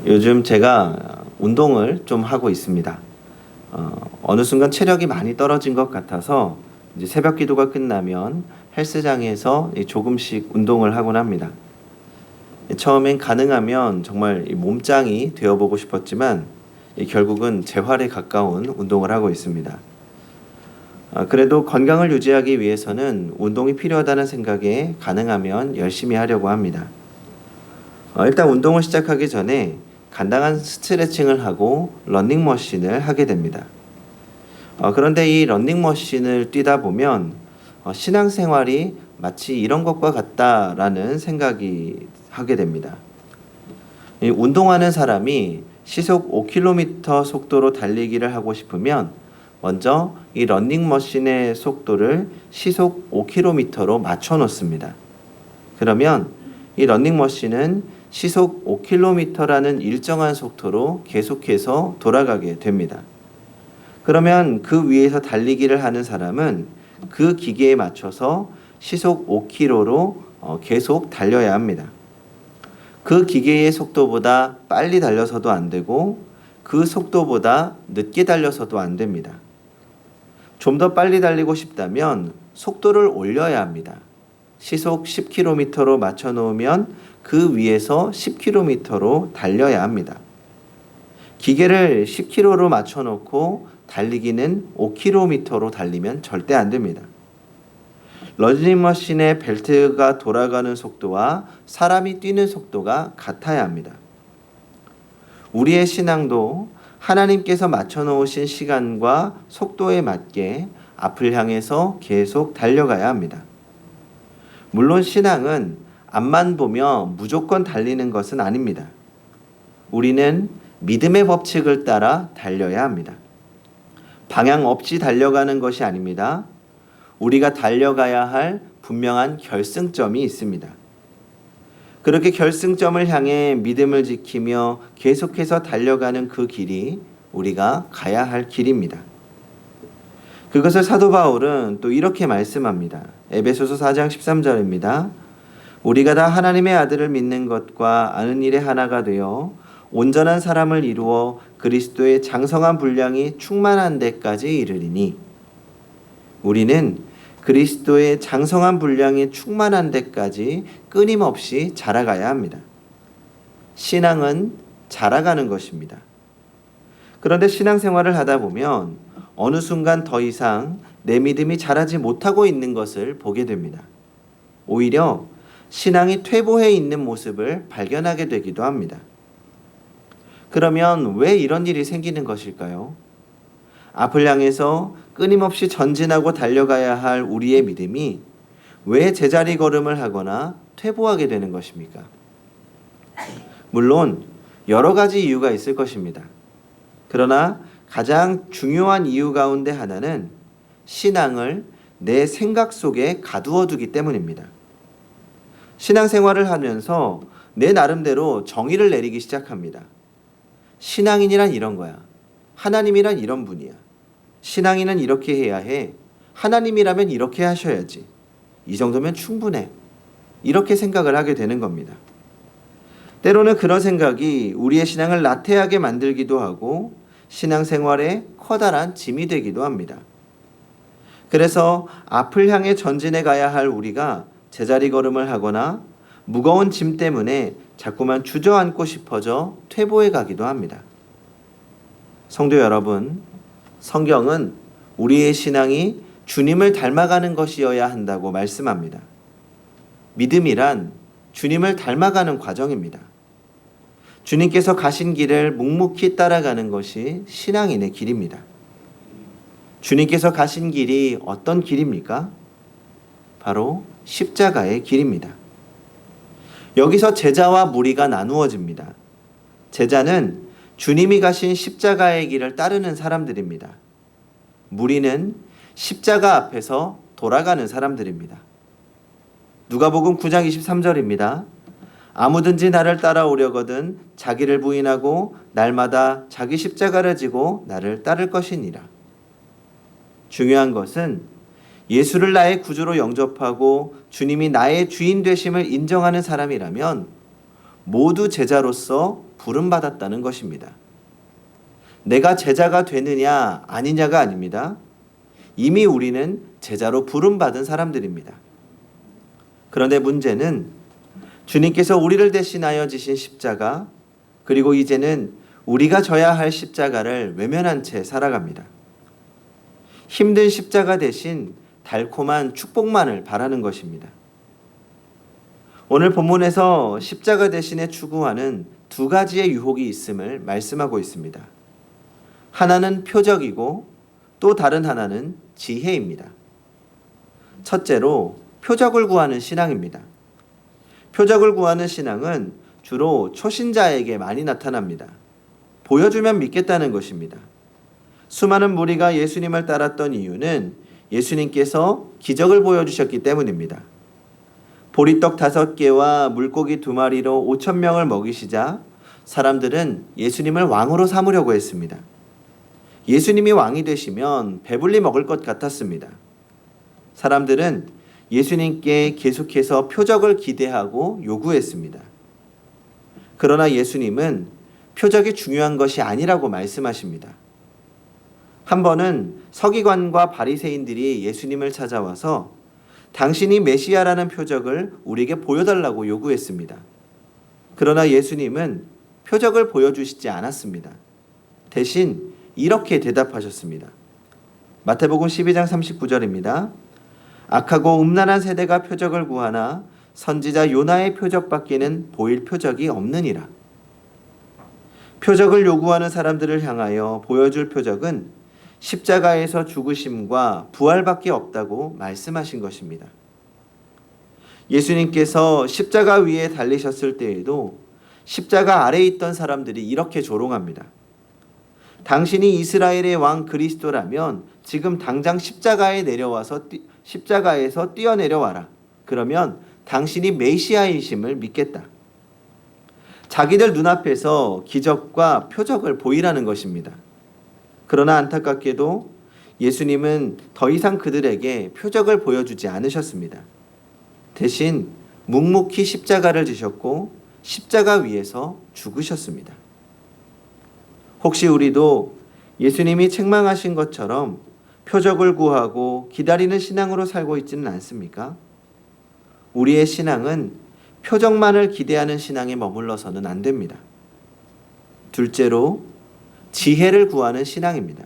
요즘 제가 운동을 좀 하고 있습니다. 어느 순간 체력이 많이 떨어진 것 같아서 이제 새벽 기도가 끝나면 헬스장에서 조금씩 운동을 하곤 합니다. 처음엔 가능하면 정말 이 몸짱이 되어보고 싶었지만 결국은 재활에 가까운 운동을 하고 있습니다. 그래도 건강을 유지하기 위해서는 운동이 필요하다는 생각에 가능하면 열심히 하려고 합니다. 일단 운동을 시작하기 전에 간단한 스트레칭을 하고 러닝머신을 하게 됩니다. 그런데 이 러닝머신을 뛰다 보면 신앙생활이 마치 이런 것과 같다라는 생각이 하게 됩니다. 이 운동하는 사람이 시속 5km 속도로 달리기를 하고 싶으면 먼저 이 러닝머신의 속도를 시속 5km로 맞춰 놓습니다. 그러면 이 러닝머신은 시속 5km라는 일정한 속도로 계속해서 돌아가게 됩니다. 그러면 그 위에서 달리기를 하는 사람은 그 기계에 맞춰서 시속 5km로 계속 달려야 합니다. 그 기계의 속도보다 빨리 달려서도 안 되고 그 속도보다 늦게 달려서도 안 됩니다. 좀 더 빨리 달리고 싶다면 속도를 올려야 합니다. 시속 10km로 맞춰 놓으면 그 위에서 10km로 달려야 합니다. 기계를 10km로 맞춰 놓고 달리기는 5km로 달리면 절대 안 됩니다. 러닝머신의 벨트가 돌아가는 속도와 사람이 뛰는 속도가 같아야 합니다. 우리의 신앙도 하나님께서 맞춰 놓으신 시간과 속도에 맞게 앞을 향해서 계속 달려가야 합니다. 물론 신앙은 앞만 보며 무조건 달리는 것은 아닙니다. 우리는 믿음의 법칙을 따라 달려야 합니다. 방향 없이 달려가는 것이 아닙니다. 우리가 달려가야 할 분명한 결승점이 있습니다. 그렇게 결승점을 향해 믿음을 지키며 계속해서 달려가는 그 길이 우리가 가야 할 길입니다. 그것을 사도 바울은 또 이렇게 말씀합니다. 에베소서 4장 13절입니다. 우리가 다 하나님의 아들을 믿는 것과 아는 일에 하나가 되어 온전한 사람을 이루어 그리스도의 장성한 분량이 충만한 데까지 이르리니, 우리는 그리스도의 장성한 분량이 충만한 데까지 끊임없이 자라가야 합니다. 신앙은 자라가는 것입니다. 그런데 신앙생활을 하다 보면 어느 순간 더 이상 내 믿음이 자라지 못하고 있는 것을 보게 됩니다. 오히려 신앙이 퇴보해 있는 모습을 발견하게 되기도 합니다. 그러면 왜 이런 일이 생기는 것일까요? 앞을 향해서 끊임없이 전진하고 달려가야 할 우리의 믿음이 왜 제자리 걸음을 하거나 퇴보하게 되는 것입니까? 물론 여러 가지 이유가 있을 것입니다. 그러나 가장 중요한 이유 가운데 하나는 신앙을 내 생각 속에 가두어 두기 때문입니다. 신앙생활을 하면서 내 나름대로 정의를 내리기 시작합니다. 신앙인이란 이런 거야. 하나님이란 이런 분이야. 신앙인은 이렇게 해야 해. 하나님이라면 이렇게 하셔야지. 이 정도면 충분해. 이렇게 생각을 하게 되는 겁니다. 때로는 그런 생각이 우리의 신앙을 나태하게 만들기도 하고 신앙생활에 커다란 짐이 되기도 합니다. 그래서 앞을 향해 전진해 가야 할 우리가 제자리 걸음을 하거나 무거운 짐 때문에 자꾸만 주저앉고 싶어져 퇴보해 가기도 합니다. 성도 여러분, 성경은 우리의 신앙이 주님을 닮아가는 것이어야 한다고 말씀합니다. 믿음이란 주님을 닮아가는 과정입니다. 주님께서 가신 길을 묵묵히 따라가는 것이 신앙인의 길입니다. 주님께서 가신 길이 어떤 길입니까? 바로 십자가의 길입니다. 여기서 제자와 무리가 나누어집니다. 제자는 주님이 가신 십자가의 길을 따르는 사람들입니다. 무리는 십자가 앞에서 돌아가는 사람들입니다. 누가복음 9장 23절입니다. 아무든지 나를 따라오려거든 자기를 부인하고 날마다 자기 십자가를 지고 나를 따를 것이니라. 중요한 것은 예수를 나의 구주로 영접하고 주님이 나의 주인 되심을 인정하는 사람이라면 모두 제자로서 부름받았다는 것입니다. 내가 제자가 되느냐 아니냐가 아닙니다. 이미 우리는 제자로 부름받은 사람들입니다. 그런데 문제는 주님께서 우리를 대신하여 지신 십자가, 그리고 이제는 우리가 져야 할 십자가를 외면한 채 살아갑니다. 힘든 십자가 대신 달콤한 축복만을 바라는 것입니다. 오늘 본문에서 십자가 대신에 추구하는 두 가지의 유혹이 있음을 말씀하고 있습니다. 하나는 표적이고 또 다른 하나는 지혜입니다. 첫째로 표적을 구하는 신앙입니다. 표적을 구하는 신앙은 주로 초신자에게 많이 나타납니다. 보여주면 믿겠다는 것입니다. 수많은 무리가 예수님을 따랐던 이유는 예수님께서 기적을 보여주셨기 때문입니다. 보리떡 5개와 물고기 2마리로 5,000명을 먹이시자 사람들은 예수님을 왕으로 삼으려고 했습니다. 예수님이 왕이 되시면 배불리 먹을 것 같았습니다. 사람들은 예수님께 계속해서 표적을 기대하고 요구했습니다. 그러나 예수님은 표적이 중요한 것이 아니라고 말씀하십니다. 한 번은 서기관과 바리새인들이 예수님을 찾아와서 당신이 메시아라는 표적을 우리에게 보여달라고 요구했습니다. 그러나 예수님은 표적을 보여주시지 않았습니다. 대신 이렇게 대답하셨습니다. 마태복음 12장 39절입니다. 악하고 음란한 세대가 표적을 구하나 선지자 요나의 표적밖에는 보일 표적이 없느니라. 표적을 요구하는 사람들을 향하여 보여줄 표적은 십자가에서 죽으심과 부활밖에 없다고 말씀하신 것입니다. 예수님께서 십자가 위에 달리셨을 때에도 십자가 아래에 있던 사람들이 이렇게 조롱합니다. 당신이 이스라엘의 왕 그리스도라면 지금 당장 십자가에서 뛰어내려와라. 그러면 당신이 메시아이심을 믿겠다. 자기들 눈앞에서 기적과 표적을 보이라는 것입니다. 그러나 안타깝게도 예수님은 더 이상 그들에게 표적을 보여주지 않으셨습니다. 대신 묵묵히 십자가를 지셨고 십자가 위에서 죽으셨습니다. 혹시 우리도 예수님이 책망하신 것처럼 표적을 구하고 기다리는 신앙으로 살고 있지는 않습니까? 우리의 신앙은 표적만을 기대하는 신앙에 머물러서는 안 됩니다. 둘째로 지혜를 구하는 신앙입니다.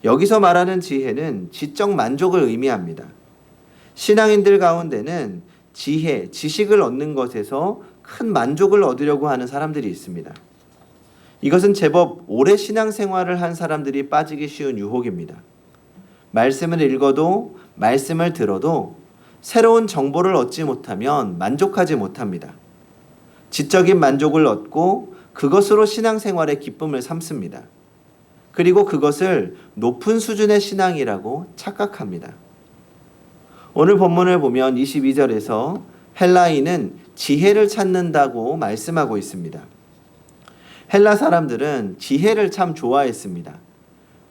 여기서 말하는 지혜는 지적 만족을 의미합니다. 신앙인들 가운데는 지혜, 지식을 얻는 것에서 큰 만족을 얻으려고 하는 사람들이 있습니다. 이것은 제법 오래 신앙생활을 한 사람들이 빠지기 쉬운 유혹입니다. 말씀을 읽어도 말씀을 들어도 새로운 정보를 얻지 못하면 만족하지 못합니다. 지적인 만족을 얻고 그것으로 신앙생활의 기쁨을 삼습니다. 그리고 그것을 높은 수준의 신앙이라고 착각합니다. 오늘 본문을 보면 22절에서 헬라인은 지혜를 찾는다고 말씀하고 있습니다. 헬라 사람들은 지혜를 참 좋아했습니다.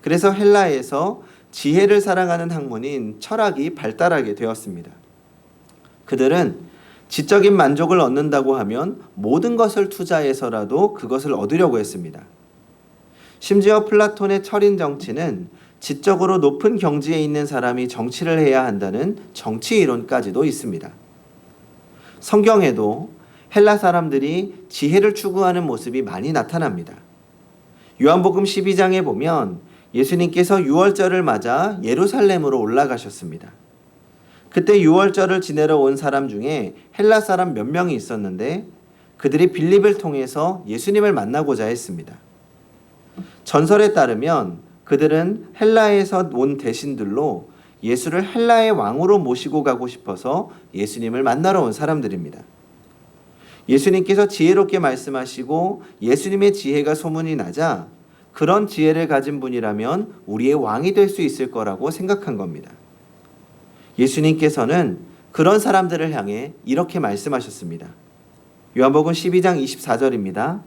그래서 헬라에서 지혜를 사랑하는 학문인 철학이 발달하게 되었습니다. 그들은 지적인 만족을 얻는다고 하면 모든 것을 투자해서라도 그것을 얻으려고 했습니다. 심지어 플라톤의 철인 정치는 지적으로 높은 경지에 있는 사람이 정치를 해야 한다는 정치 이론까지도 있습니다. 성경에도 헬라 사람들이 지혜를 추구하는 모습이 많이 나타납니다. 요한복음 12장에 보면 예수님께서 유월절을 맞아 예루살렘으로 올라가셨습니다. 그때 유월절을 지내러 온 사람 중에 헬라 사람 몇 명이 있었는데 그들이 빌립을 통해서 예수님을 만나고자 했습니다. 전설에 따르면 그들은 헬라에서 온 대신들로 예수를 헬라의 왕으로 모시고 가고 싶어서 예수님을 만나러 온 사람들입니다. 예수님께서 지혜롭게 말씀하시고 예수님의 지혜가 소문이 나자 그런 지혜를 가진 분이라면 우리의 왕이 될 수 있을 거라고 생각한 겁니다. 예수님께서는 그런 사람들을 향해 이렇게 말씀하셨습니다. 요한복음 12장 24절입니다.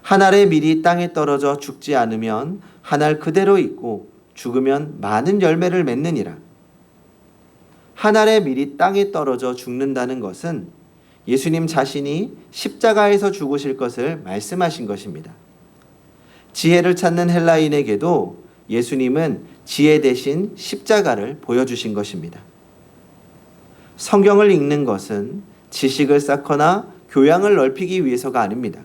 한 알의 밀이 땅에 떨어져 죽지 않으면 한 알 그대로 있고 죽으면 많은 열매를 맺느니라. 한 알의 밀이 땅에 떨어져 죽는다는 것은 예수님 자신이 십자가에서 죽으실 것을 말씀하신 것입니다. 지혜를 찾는 헬라인에게도 예수님은 지혜 대신 십자가를 보여주신 것입니다. 성경을 읽는 것은 지식을 쌓거나 교양을 넓히기 위해서가 아닙니다.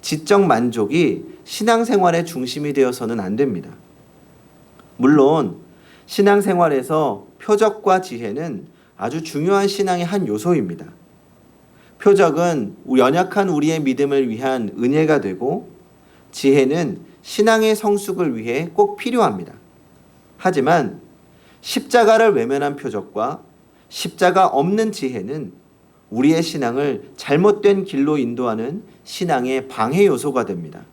지적 만족이 신앙생활의 중심이 되어서는 안 됩니다. 물론 신앙생활에서 표적과 지혜는 아주 중요한 신앙의 한 요소입니다. 표적은 연약한 우리의 믿음을 위한 은혜가 되고, 지혜는 신앙의 성숙을 위해 꼭 필요합니다. 하지만 십자가를 외면한 표적과 십자가 없는 지혜는 우리의 신앙을 잘못된 길로 인도하는 신앙의 방해 요소가 됩니다.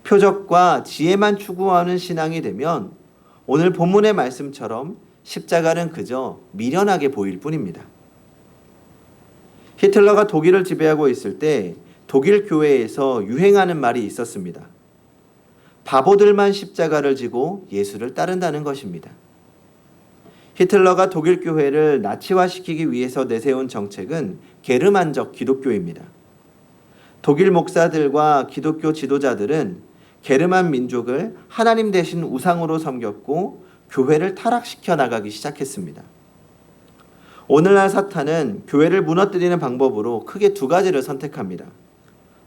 표적과 지혜만 추구하는 신앙이 되면 오늘 본문의 말씀처럼 십자가는 그저 미련하게 보일 뿐입니다. 히틀러가 독일을 지배하고 있을 때 독일 교회에서 유행하는 말이 있었습니다. 바보들만 십자가를 지고 예수를 따른다는 것입니다. 히틀러가 독일 교회를 나치화시키기 위해서 내세운 정책은 게르만적 기독교입니다. 독일 목사들과 기독교 지도자들은 게르만 민족을 하나님 대신 우상으로 섬겼고 교회를 타락시켜 나가기 시작했습니다. 오늘날 사탄은 교회를 무너뜨리는 방법으로 크게 두 가지를 선택합니다.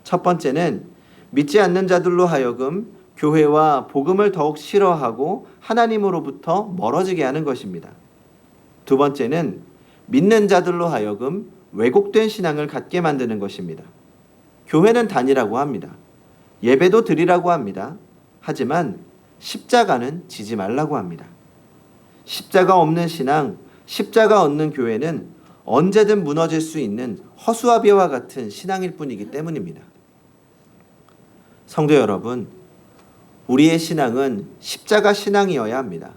첫 번째는 믿지 않는 자들로 하여금 교회와 복음을 더욱 싫어하고 하나님으로부터 멀어지게 하는 것입니다. 두 번째는 믿는 자들로 하여금 왜곡된 신앙을 갖게 만드는 것입니다. 교회는 다니라고 합니다. 예배도 드리라고 합니다. 하지만 십자가는 지지 말라고 합니다. 십자가 없는 신앙, 십자가 없는 교회는 언제든 무너질 수 있는 허수아비와 같은 신앙일 뿐이기 때문입니다. 성도 여러분, 우리의 신앙은 십자가 신앙이어야 합니다.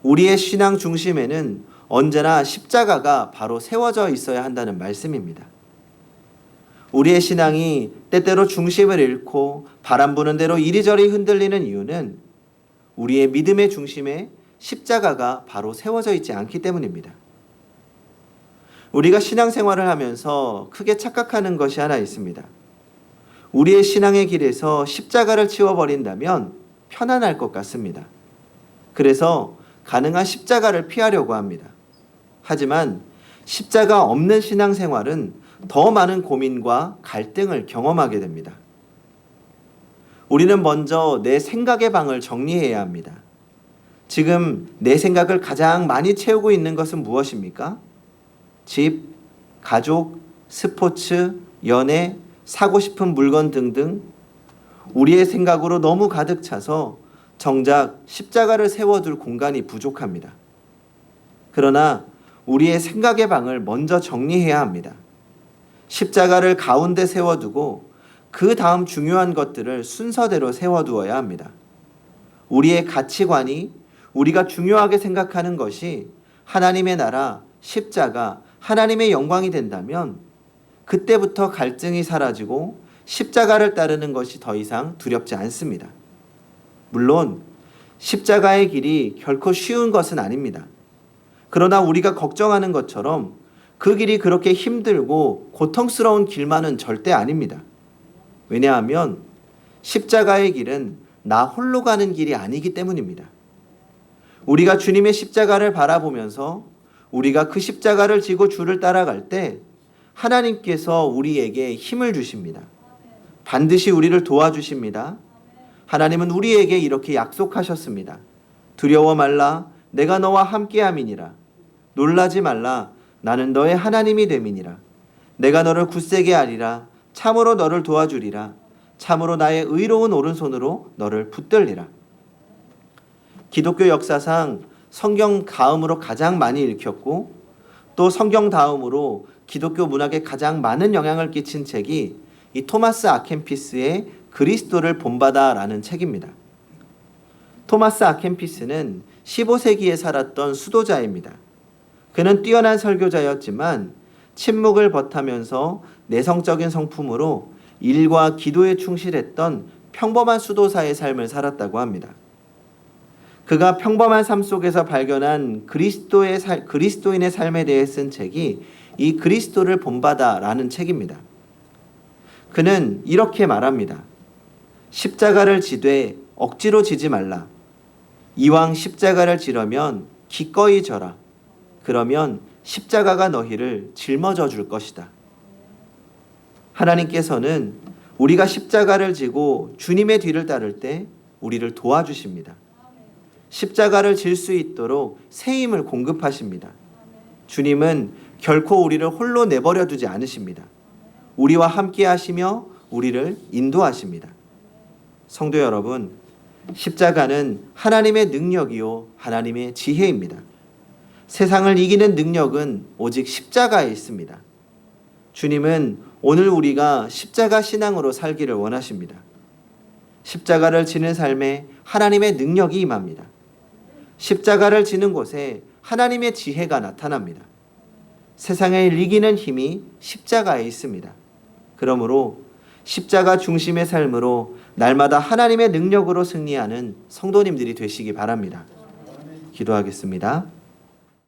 우리의 신앙 중심에는 언제나 십자가가 바로 세워져 있어야 한다는 말씀입니다. 우리의 신앙이 때때로 중심을 잃고 바람 부는 대로 이리저리 흔들리는 이유는 우리의 믿음의 중심에 십자가가 바로 세워져 있지 않기 때문입니다. 우리가 신앙생활을 하면서 크게 착각하는 것이 하나 있습니다. 우리의 신앙의 길에서 십자가를 치워버린다면 편안할 것 같습니다. 그래서 가능한 십자가를 피하려고 합니다. 하지만 십자가 없는 신앙생활은 더 많은 고민과 갈등을 경험하게 됩니다. 우리는 먼저 내 생각의 방을 정리해야 합니다. 지금 내 생각을 가장 많이 채우고 있는 것은 무엇입니까? 집, 가족, 스포츠, 연애, 사고 싶은 물건 등등 우리의 생각으로 너무 가득 차서 정작 십자가를 세워둘 공간이 부족합니다. 그러나 우리의 생각의 방을 먼저 정리해야 합니다. 십자가를 가운데 세워두고 그 다음 중요한 것들을 순서대로 세워두어야 합니다. 우리의 가치관이 우리가 중요하게 생각하는 것이 하나님의 나라, 십자가, 하나님의 영광이 된다면 그때부터 갈등이 사라지고 십자가를 따르는 것이 더 이상 두렵지 않습니다. 물론 십자가의 길이 결코 쉬운 것은 아닙니다. 그러나 우리가 걱정하는 것처럼 그 길이 그렇게 힘들고 고통스러운 길만은 절대 아닙니다. 왜냐하면 십자가의 길은 나 홀로 가는 길이 아니기 때문입니다. 우리가 주님의 십자가를 바라보면서 우리가 그 십자가를 지고 주를 따라갈 때 하나님께서 우리에게 힘을 주십니다. 반드시 우리를 도와주십니다. 하나님은 우리에게 이렇게 약속하셨습니다. 두려워 말라, 내가 너와 함께함이니라. 놀라지 말라, 나는 너의 하나님이 됨이니라. 내가 너를 굳세게 하리라. 참으로 너를 도와주리라. 참으로 나의 의로운 오른손으로 너를 붙들리라. 기독교 역사상 성경 다음으로 가장 많이 읽혔고 또 성경 다음으로 기독교 문학에 가장 많은 영향을 끼친 책이 이 토마스 아켄피스의 그리스도를 본받아라는 책입니다. 토마스 아켄피스는 15세기에 살았던 수도자입니다. 그는 뛰어난 설교자였지만 침묵을 벗하면서 내성적인 성품으로 일과 기도에 충실했던 평범한 수도사의 삶을 살았다고 합니다. 그가 평범한 삶 속에서 발견한 그리스도인의 삶에 대해 쓴 책이 이 그리스도를 본받아라는 책입니다. 그는 이렇게 말합니다. 십자가를 지되 억지로 지지 말라. 이왕 십자가를 지려면 기꺼이 져라. 그러면 십자가가 너희를 짊어져 줄 것이다. 하나님께서는 우리가 십자가를 지고 주님의 뒤를 따를 때 우리를 도와주십니다. 십자가를 질 수 있도록 새 힘을 공급하십니다. 주님은 결코 우리를 홀로 내버려 두지 않으십니다. 우리와 함께 하시며 우리를 인도하십니다. 성도 여러분, 십자가는 하나님의 능력이요 하나님의 지혜입니다. 세상을 이기는 능력은 오직 십자가에 있습니다. 주님은 오늘 우리가 십자가 신앙으로 살기를 원하십니다. 십자가를 지는 삶에 하나님의 능력이 임합니다. 십자가를 지는 곳에 하나님의 지혜가 나타납니다. 세상을 이기는 힘이 십자가에 있습니다. 그러므로 십자가 중심의 삶으로 날마다 하나님의 능력으로 승리하는 성도님들이 되시기 바랍니다. 기도하겠습니다.